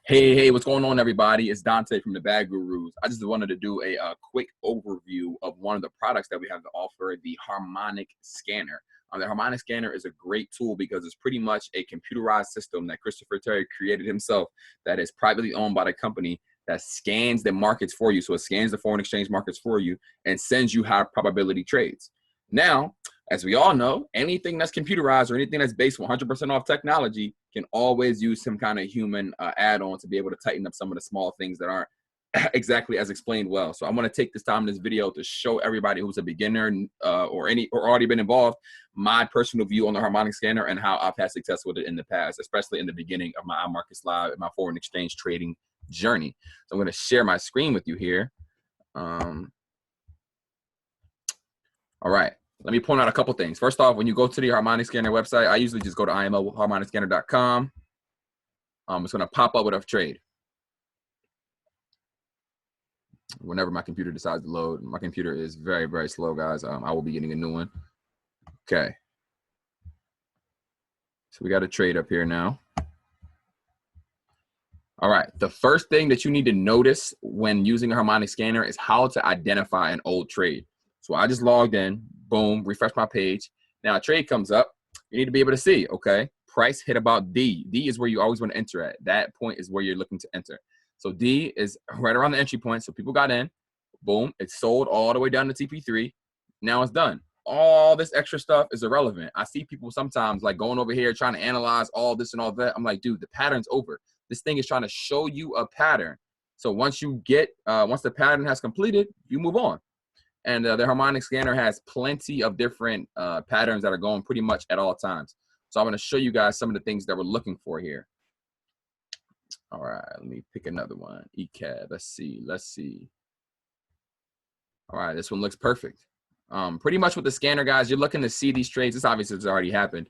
Hey, what's going on, everybody? It's Dante from the Bad Gurus. I just wanted to do a quick overview of one of the products that we have to offer, the Harmonic Scanner. The Harmonic Scanner is a great tool because it's pretty much a computerized system that Christopher Terry created himself that is privately owned by the company that scans the markets for you. So it scans the foreign exchange markets for you and sends you high probability trades. Now, as we all know, anything that's computerized or anything that's based 100% off technology can always use some kind of human add-on to be able to tighten up some of the small things that aren't exactly as explained well. So I'm going to take this time in this video to show everybody who's a beginner or already been involved my personal view on the Harmonic Scanner and how I've had success with it in the past, especially in the beginning of my Imarkets Live and my foreign exchange trading journey. So I'm going to share my screen with you here. All right. Let me point out a couple things. First off, when you go to the Harmonic Scanner website, I usually just go to imo.harmonicscanner.com. It's going to pop up with a trade. Whenever my computer decides to load, my computer is very, very slow, guys. I will be getting a new one. Okay. So we got a trade up here now. All right. The first thing that you need to notice when using a Harmonic Scanner is how to identify an old trade. So I just logged in, boom, refresh my page. Now a trade comes up. You need to be able to see, okay, price hit about D. D is where you always want to enter at. That point is where you're looking to enter. So D is right around the entry point. So people got in, boom, it's sold all the way down to TP3. Now it's done. All this extra stuff is irrelevant. I see people sometimes like going over here trying to analyze all this and all that. I'm like, dude, the pattern's over. This thing is trying to show you a pattern. So once you get, once the pattern has completed, you move on. And the Harmonic Scanner has plenty of different patterns that are going pretty much at all times. So I'm going to show you guys some of the things that we're looking for here. All right, let me pick another one. ECAB, let's see. All right, this one looks perfect. Pretty much with the scanner, guys, you're looking to see these trades. This obviously has already happened.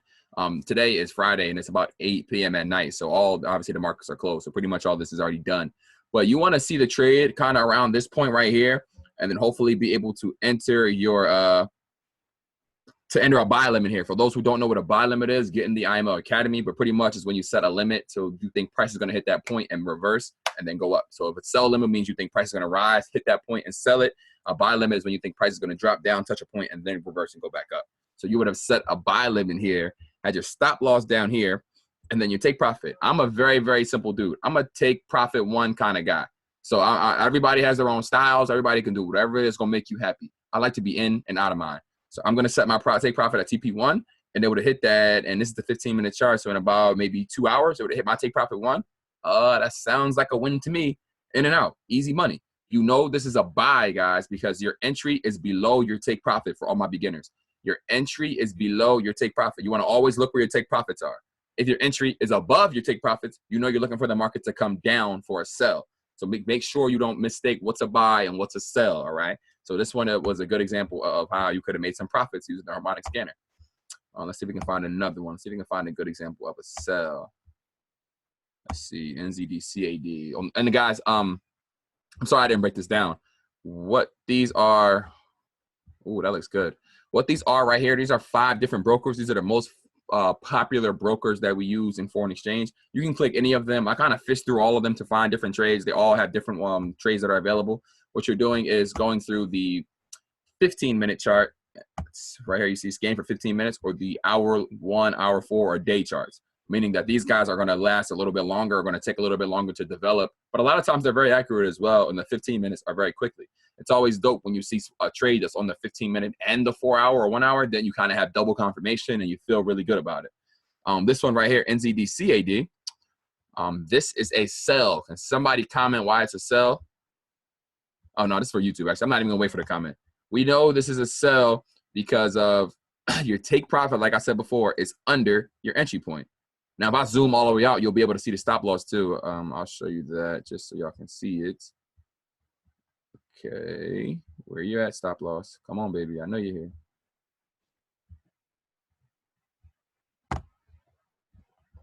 Today is Friday, and it's about 8 p.m. at night. So obviously the markets are closed. So pretty much all this is already done. But you want to see the trade kind of around this point right here, and then hopefully be able to enter your enter a buy limit here. For those who don't know what a buy limit is, get in the IMO Academy, but pretty much is when you set a limit. So you think price is going to hit that point and reverse and then go up. So if it's sell limit means you think price is going to rise, hit that point and sell it. A buy limit is when you think price is going to drop down, touch a point, and then reverse and go back up. So you would have set a buy limit here, had your stop loss down here, and then you take profit. I'm a very, very simple dude. I'm a take profit one kind of guy. So everybody has their own styles. Everybody can do whatever it is going to make you happy. I like to be in and out of mine. So I'm going to set my take profit at TP1, and they would have hit that. And this is the 15-minute chart. So in about maybe 2 hours, it would have hit my take profit one. That sounds like a win to me. In and out. Easy money. You know this is a buy, guys, because your entry is below your take profit for all my beginners. Your entry is below your take profit. You want to always look where your take profits are. If your entry is above your take profits, you know you're looking for the market to come down for a sell. So make sure you don't mistake what's a buy and what's a sell, all right? So this one was a good example of how you could have made some profits using the Harmonic Scanner. Let's see if we can find another one. See if we can find a good example of a sell. Let's see, NZDCAD. And the guys, I'm sorry I didn't break this down. What these are, oh, that looks good. What these are right here, these are 5 different brokers. These are the most popular brokers that we use in foreign exchange. You can click any of them. I kind of fished through all of them to find different trades. They all have different trades that are available. What you're doing is going through the 15-minute chart. It's right here you see scan for 15 minutes, or the hour 1, hour 4, or day charts, meaning that these guys are going to last a little bit longer, are going to take a little bit longer to develop, but a lot of times they're very accurate as well, and the 15 minutes are very quickly. It's always dope when you see a trade that's on the 15-minute and the 4-hour or 1 hour, then you kind of have double confirmation and you feel really good about it. This one right here, NZDCAD, this is a sell. Can somebody comment why it's a sell? Oh, no, this is for YouTube. Actually, I'm not even going to wait for the comment. We know this is a sell because of your take profit, like I said before, is under your entry point. Now, if I zoom all the way out, you'll be able to see the stop loss too. I'll show you that just so y'all can see it. Okay, where you at, stop loss? Come on, baby. I know you're here.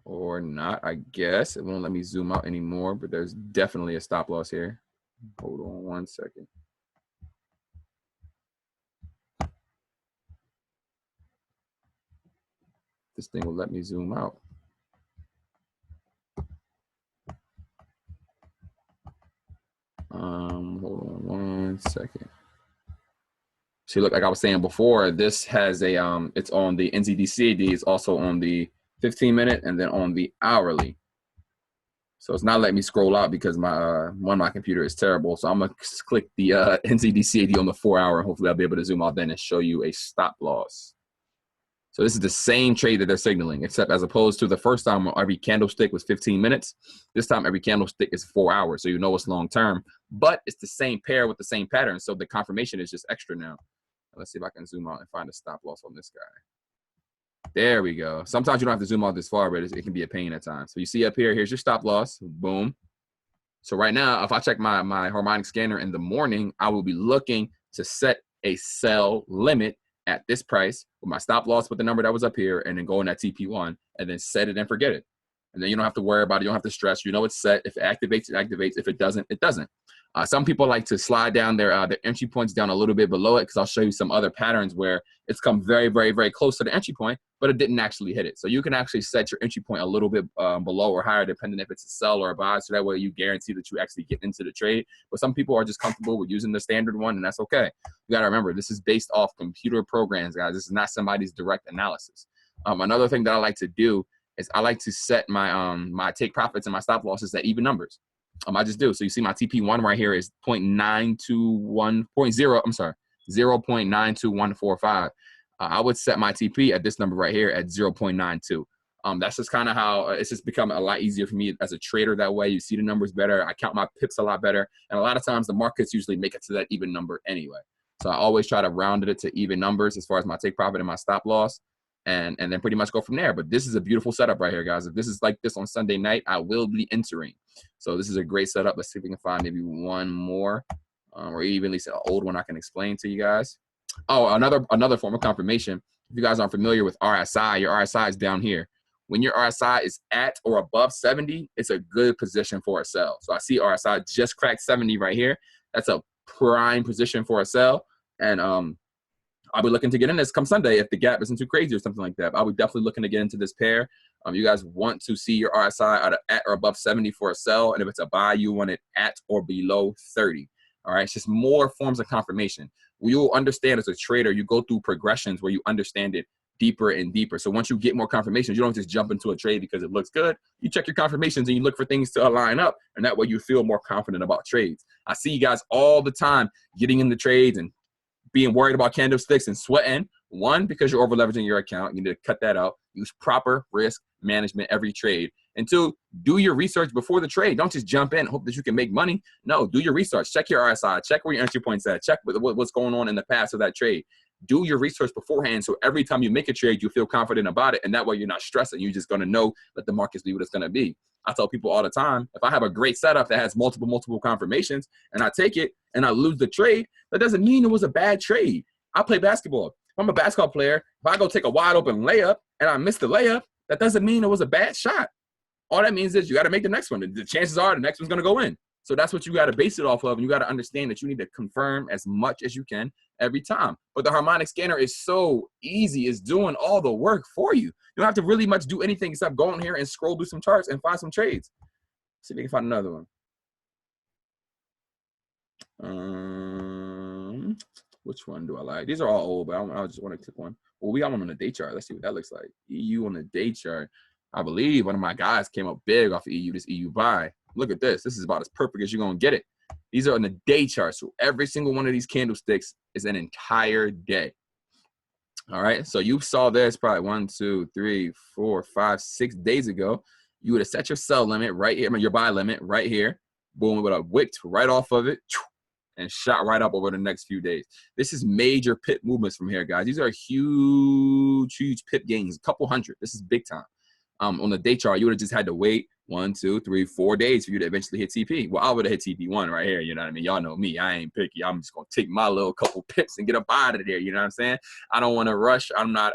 Or not, I guess. It won't let me zoom out anymore, but there's definitely a stop loss here. Hold on one second. This thing will let me zoom out. second. See, look, like I was saying before, this has a it's on the NZDCAD, it's also on the 15-minute and then on the hourly. So it's not letting me scroll out because my computer is terrible. So I'm gonna click the NZDCAD on the 4-hour. Hopefully I'll be able to zoom out then and show you a stop loss. So this is the same trade that they're signaling, except as opposed to the first time every candlestick was 15 minutes, this time every candlestick is 4 hours. So you know it's long term, but it's the same pair with the same pattern. So the confirmation is just extra now. Let's see if I can zoom out and find a stop loss on this guy. There we go. Sometimes you don't have to zoom out this far, but it can be a pain at times. So you see up here, here's your stop loss, boom. So right now, if I check my harmonic scanner in the morning, I will be looking to set a sell limit at this price with my stop loss with the number that was up here, and then go in that TP1 and then set it and forget it. And then you don't have to worry about it. You don't have to stress. You know it's set. If it activates, it activates. If it doesn't, it doesn't. Some people like to slide down their entry points down a little bit below it, because I'll show you some other patterns where it's come very, very, very close to the entry point, but it didn't actually hit it. So you can actually set your entry point a little bit below or higher, depending if it's a sell or a buy. So that way you guarantee that you actually get into the trade. But some people are just comfortable with using the standard one, and that's okay. You got to remember, this is based off computer programs, guys. This is not somebody's direct analysis. Another thing that I like to do is I like to set my my take profits and my stop losses at even numbers. I just do. So you see my TP1 right here is 0.92145. I would set my TP at this number right here at 0.92. That's just kind of how it's just become a lot easier for me as a trader that way. You see the numbers better. I count my pips a lot better. And a lot of times the markets usually make it to that even number anyway. So I always try to round it to even numbers as far as my take profit and my stop loss. And then pretty much go from there. But this is a beautiful setup right here, guys. If this is like this on Sunday night, I will be entering. So this is a great setup. Let's see if we can find maybe one more, or even at least an old one I can explain to you guys. Oh, another form of confirmation. If you guys aren't familiar with RSI, your RSI is down here. When your RSI is at or above 70, it's a good position for a sell. So I see RSI just cracked 70 right here. That's a prime position for a sell. And I'll be looking to get in this come Sunday if the gap isn't too crazy or something like that. But I'll be definitely looking to get into this pair. You guys want to see your RSI at or above 70 for a sell. And if it's a buy, you want it at or below 30. All right, it's just more forms of confirmation. You'll understand as a trader, you go through progressions where you understand it deeper and deeper. So once you get more confirmations, you don't just jump into a trade because it looks good. You check your confirmations and you look for things to align up. And that way you feel more confident about trades. I see you guys all the time getting into trades and being worried about candlesticks and sweating. One, because you're over leveraging your account. You need to cut that out. Use proper risk management every trade. And two, do your research before the trade. Don't just jump in and hope that you can make money. No, do your research. Check your RSI. Check where your entry point's at. Check what's going on in the past of that trade. Do your research beforehand, so every time you make a trade, you feel confident about it, and that way you're not stressing. You're just going to know that the market's be what it's going to be. I tell people all the time, if I have a great setup that has multiple confirmations and I take it and I lose the trade, that doesn't mean it was a bad trade. I play basketball. If I'm a basketball player, if I go take a wide open layup and I miss the layup, that doesn't mean it was a bad shot. All that means is you got to make the next one. The chances are the next one's going to go in. So that's what you got to base it off of. And you got to understand that you need to confirm as much as you can every time. But the harmonic scanner is so easy. It's doing all the work for you. You don't have to really much do anything except go in here and scroll through some charts and find some trades. Let's see if we can find another one. Which one do I like? These are all old, but I just want to click one. Well, we got one on the day chart. Let's see what that looks like. EU on the day chart. I believe one of my guys came up big off of EU, this EU buy. Look at this. This is about as perfect as you're going to get it. These are on the day chart. So every single one of these candlesticks is an entire day. All right. So you saw this probably 1, 2, 3, 4, 5, 6 days ago. You would have set your sell limit right here, your buy limit right here. Boom, it would have wicked right off of it and shot right up over the next few days. This is major pip movements from here, guys. These are huge pip gains, a couple hundred. This is big time. On the day chart, you would have just had to wait 1, 2, 3, 4 days for you to eventually hit TP. Well, I would have hit TP1 right here. You know what I mean? Y'all know me. I ain't picky. I'm just going to take my little couple pips and get up out of there. You know what I'm saying? I don't want to rush. I'm not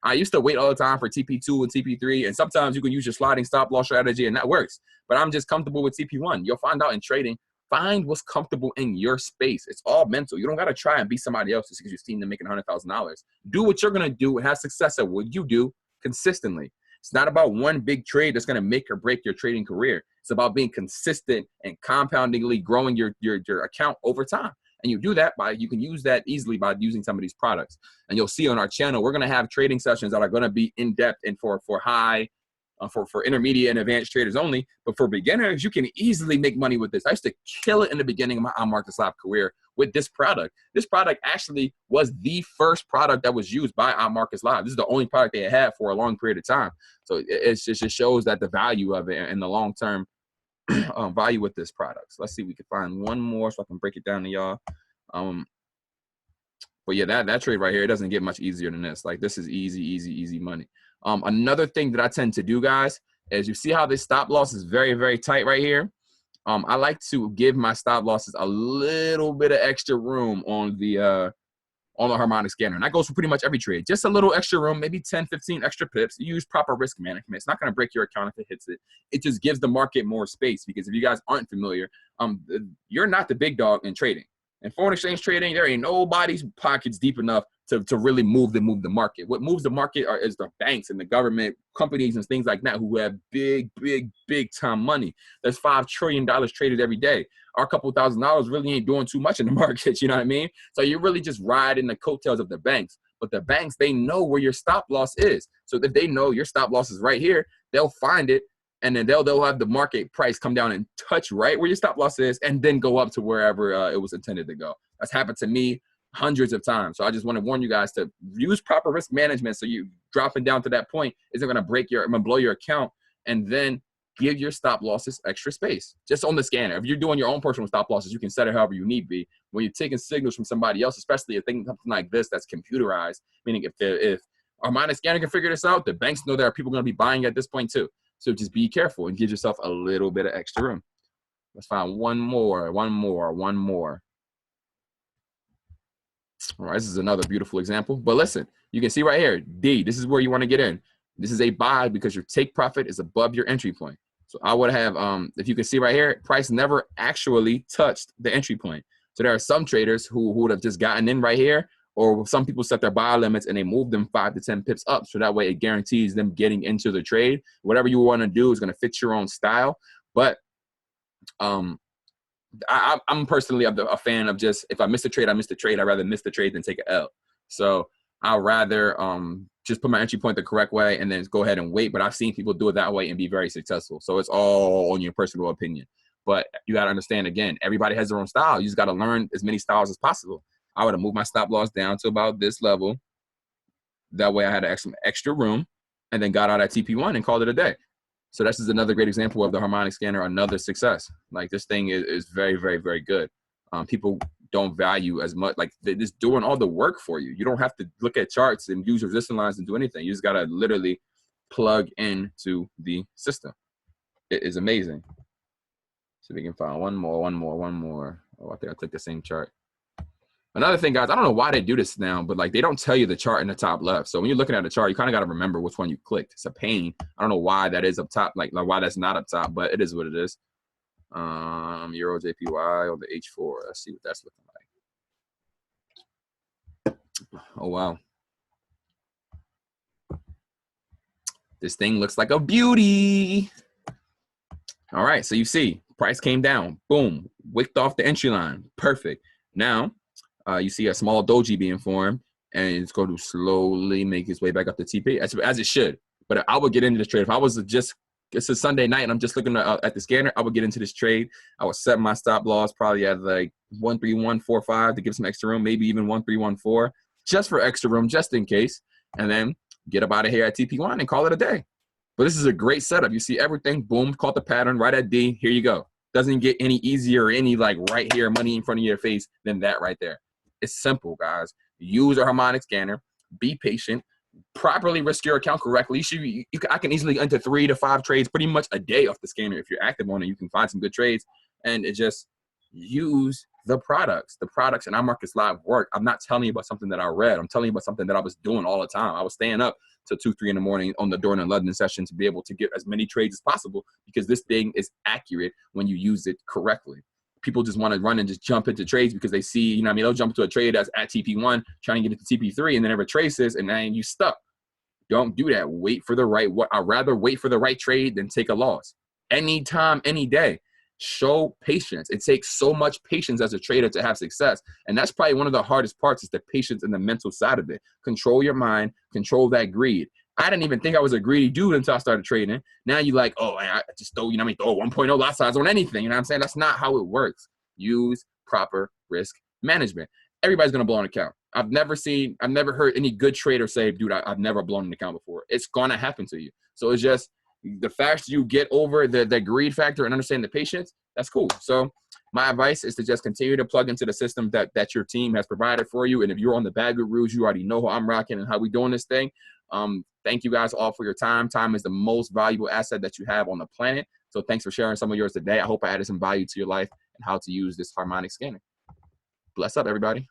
I used to wait all the time for TP2 and TP3, and sometimes you can use your sliding stop loss strategy, and that works. But I'm just comfortable with TP1. You'll find out in trading, find what's comfortable in your space. It's all mental. You don't got to try and be somebody else just because you've seen them making $100,000. Do what you're going to do and have success at what you do consistently. It's not about one big trade that's going to make or break your trading career. It's about being consistent and compoundingly growing your account over time. And you do that you can use that easily by using some of these products. And you'll see on our channel, we're going to have trading sessions that are going to be in depth and for high, for intermediate and advanced traders only. But for beginners, you can easily make money with this. I used to kill it in the beginning of my Imarkets Live career with this product. This product actually was the first product that was used by Imarkets Live. This is the only product they had for a long period of time. So it just shows that the value of it and the long-term value with this product. So let's see if we can find one more so I can break it down to y'all. But yeah, that trade right here, it doesn't get much easier than this. Like, this is easy money. Another thing that I tend to do, guys, is you see how this stop loss is very, very tight right here. I like to give my stop losses a little bit of extra room on the Harmonic Scanner. And that goes for pretty much every trade. Just a little extra room, maybe 10, 15 extra pips. You use proper risk management. It's not going to break your account if it hits it. It just gives the market more space, because if you guys aren't familiar, you're not the big dog in trading. In foreign exchange trading, there ain't nobody's pockets deep enough to really move the market. What moves the market is the banks and the government, companies and things like that, who have big time money. There's $5 trillion traded every day. Our couple $1,000 really ain't doing too much in the markets, you know what I mean? So you're really just riding the coattails of the banks. But the banks, they know where your stop loss is. So if they know your stop loss is right here, they'll find it, and then they'll have the market price come down and touch right where your stop loss is, and then go up to wherever it was intended to go. That's happened to me hundreds of times. So I just want to warn you guys to use proper risk management, so you dropping down to that point isn't going to blow your account, and then give your stop losses extra space just on the scanner. If you're doing your own personal stop losses, you can set it however you need be. When you're taking signals from somebody else, especially a thing something like this that's computerized, meaning if Harmonic Scanner can figure this out, the banks know there are people going to be buying at this point too. So just be careful and give yourself a little bit of extra room. Let's find one more. All right, this is another beautiful example. But listen, you can see right here, D, this is where you want to get in. This is a buy because your take profit is above your entry point. So I would have, if you can see right here, price never actually touched the entry point. So there are some traders who would have just gotten in right here, or some people set their buy limits and they move them 5 to 10 pips up. So that way it guarantees them getting into the trade. Whatever you want to do is going to fit your own style. But I'm personally a fan of just, if I miss a trade, I miss the trade. I'd rather miss the trade than take an L. So I'd rather just put my entry point the correct way and then go ahead and wait. But I've seen people do it that way and be very successful. So it's all on your personal opinion. But you got to understand, again, everybody has their own style. You just got to learn as many styles as possible. I would have moved my stop loss down to about this level. That way I had some extra room, and then got out at TP1 and called it a day. So this is another great example of the Harmonic Scanner, another success. Like, this thing is very, very, very good. People don't value as much, like, they're just doing all the work for you. You don't have to look at charts and use resistance lines and do anything. You just got to literally plug into the system. It is amazing. So we can find one more. Oh, I think I clicked the same chart. Another thing, guys, I don't know why they do this now, but like, they don't tell you the chart in the top left. So when you're looking at the chart, you kind of got to remember which one you clicked. It's a pain. I don't know why that is up top, like why that's not up top, but it is what it is. Euro JPY on the H4. Let's see what that's looking like. Oh, wow. This thing looks like a beauty. All right, so you see, price came down. Boom, wicked off the entry line. Perfect. Now, you see a small doji being formed, and it's going to slowly make its way back up to TP, as it should. But I would get into this trade. If I was just, it's a Sunday night and I'm just looking at the scanner, I would get into this trade. I would set my stop loss probably at like 13145 to give some extra room, maybe even 1314, just for extra room, just in case. And then get up out of here at TP1 and call it a day. But this is a great setup. You see everything, boom, caught the pattern right at D. Here you go. Doesn't get any easier or any like right here, money in front of your face than that right there. It's simple, guys. Use a Harmonic Scanner. Be patient. Properly risk your account correctly. I can easily enter 3 to 5 trades pretty much a day off the scanner. If you're active on it, you can find some good trades. And it just use the products. The products in Imarkets Live work. I'm not telling you about something that I read. I'm telling you about something that I was doing all the time. I was staying up till 2, 3 in the morning during the London session to be able to get as many trades as possible, because this thing is accurate when you use it correctly. People just want to run and just jump into trades because they see, you know what I mean, they'll jump into a trade that's at TP1, trying to get it to TP3, and then it retraces, and then you stuck. Don't do that. Wait for the right, I'd rather wait for the right trade than take a loss. Anytime, any day. show patience. It takes so much patience as a trader to have success. And that's probably one of the hardest parts, is the patience and the mental side of it. Control your mind, control that greed. I didn't even think I was a greedy dude until I started trading. Now you like, oh, I just throw, throw 1.0 lot size on anything. You know what I'm saying? That's not how it works. Use proper risk management. Everybody's going to blow an account. I've never heard any good trader say, dude, I've never blown an account before. It's going to happen to you. So it's just the faster you get over the greed factor and understand the patience, that's cool. So my advice is to just continue to plug into the system that your team has provided for you. And if you're on the Bad Good Rules, you already know how I'm rocking and how we doing this thing. Thank you guys all for your time. Time is the most valuable asset that you have on the planet. So thanks for sharing some of yours today. I hope I added some value to your life and how to use this harmonic scanner. Bless up, everybody.